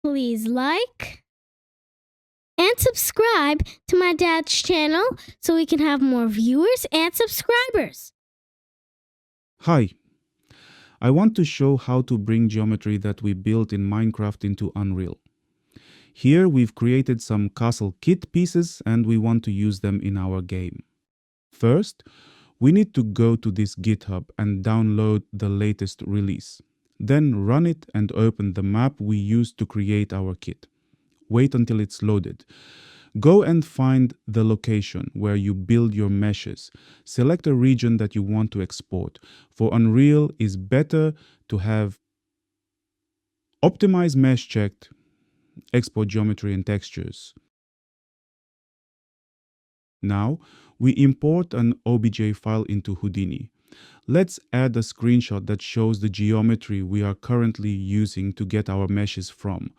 please like and subscribe to my dad's channel so we can have more viewers and subscribers. Hi, I want to show how to bring geometry that we built in Minecraft into Unreal. Here we've created some castle kit pieces and we want to use them in our game. First, we need to go to this GitHub and download the latest release. Then run it and open the map we used to create our kit. Wait until it's loaded. Go and find the location where you build your meshes. Select a region that you want to export. For Unreal, it's better to have Optimize Mesh checked, export geometry and textures. Now, we import an OBJ file into Houdini. Let's add a screenshot that shows the geometry we are currently using to get our meshes from.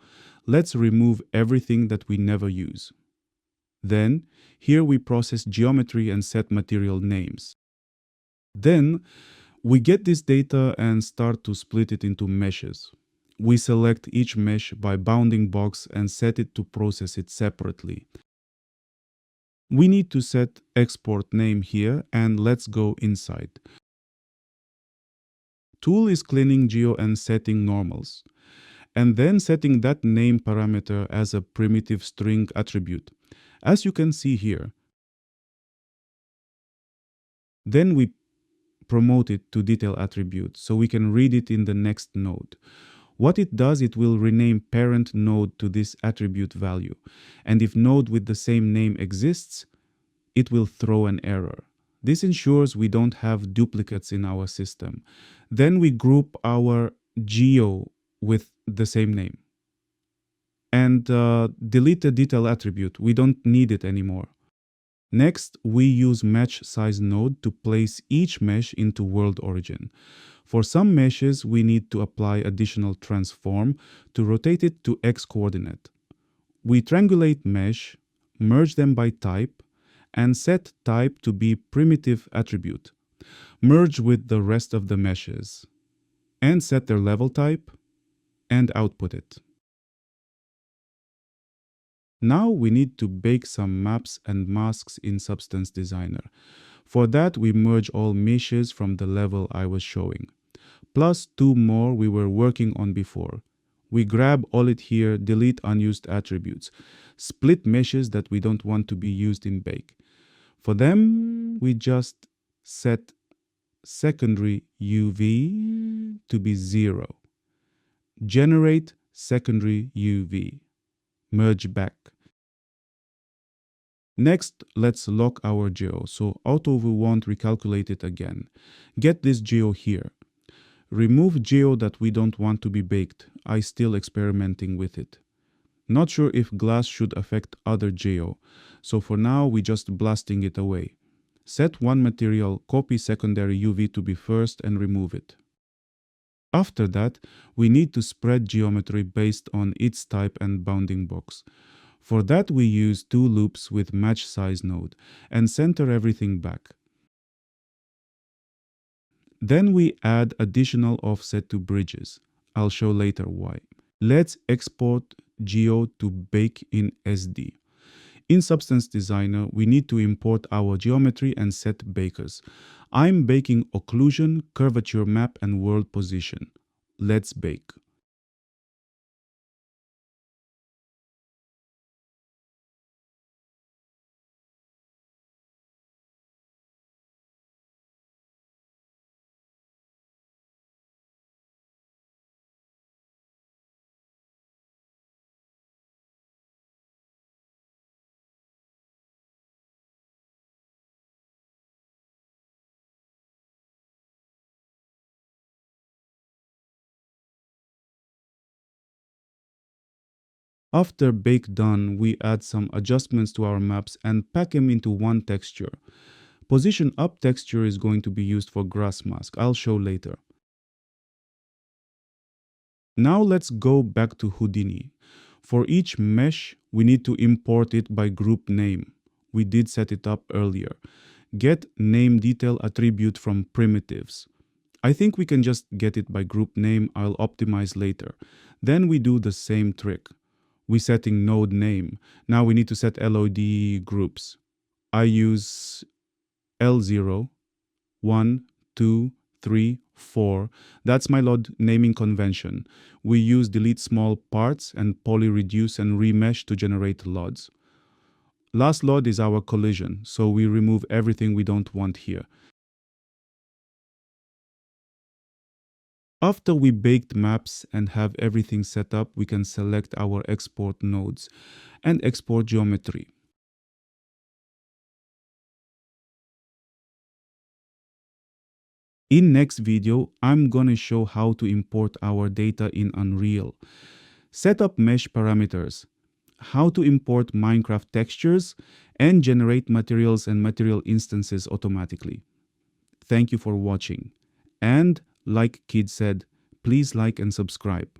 Let's remove everything that we never use. Then, here we process geometry and set material names. Then, we get this data and start to split it into meshes. We select each mesh by bounding box and set it to process it separately. We need to set export name here and let's go inside. Tool is cleaning geo and setting normals, and then setting that name parameter as a primitive string attribute, as you can see here. Then we promote it to detail attribute so we can read it in the next node. What it does, it will rename parent node to this attribute value, and if node with the same name exists, it will throw an error. This ensures we don't have duplicates in our system. Then we group our geo with the same name and delete the detail attribute. We don't need it anymore. Next, we use match size node to place each mesh into world origin. For some meshes, we need to apply additional transform to rotate it to X coordinate. We triangulate mesh, merge them by type, and set type to be primitive attribute. Merge with the rest of the meshes, and set their level type, and output it. Now we need to bake some maps and masks in Substance Designer. For that, we merge all meshes from the level I was showing, plus 2 more we were working on before. We grab all it here, delete unused attributes, split meshes that we don't want to be used in bake. For them, we just set secondary UV to be 0. Generate secondary UV. Merge back. Next, let's lock our geo, so AutoView won't recalculate it again. Get this geo here. Remove geo that we don't want to be baked. I'm still experimenting with it. Not sure if glass should affect other geo, so for now we just blasting it away. Set one material, copy secondary UV to be first and remove it. After that, we need to spread geometry based on its type and bounding box. For that we use 2 loops with match size node and center everything back. Then we add additional offset to bridges. I'll show later why. Let's export geo to bake in SD. In Substance Designer, we need to import our geometry and set bakers. I'm baking occlusion, curvature map, and world position. Let's bake. After bake done, we add some adjustments to our maps and pack them into one texture. Position up texture is going to be used for grass mask. I'll show later. Now let's go back to Houdini. For each mesh, we need to import it by group name. We did set it up earlier. Get name detail attribute from primitives. I think we can just get it by group name. I'll optimize later. Then we do the same trick. we're setting node name. Now we need to set LOD groups. I use L0, 1, 2, 3, 4. That's my LOD naming convention. We use delete small parts and poly reduce and remesh to generate LODs. Last LOD is our collision, so we remove everything we don't want here. After we baked maps and have everything set up, we can select our export nodes and export geometry. In next video, I'm gonna show how to import our data in Unreal, set up mesh parameters, how to import Minecraft textures, and generate materials and material instances automatically. Thank you for watching. And like Kid said, please like and subscribe.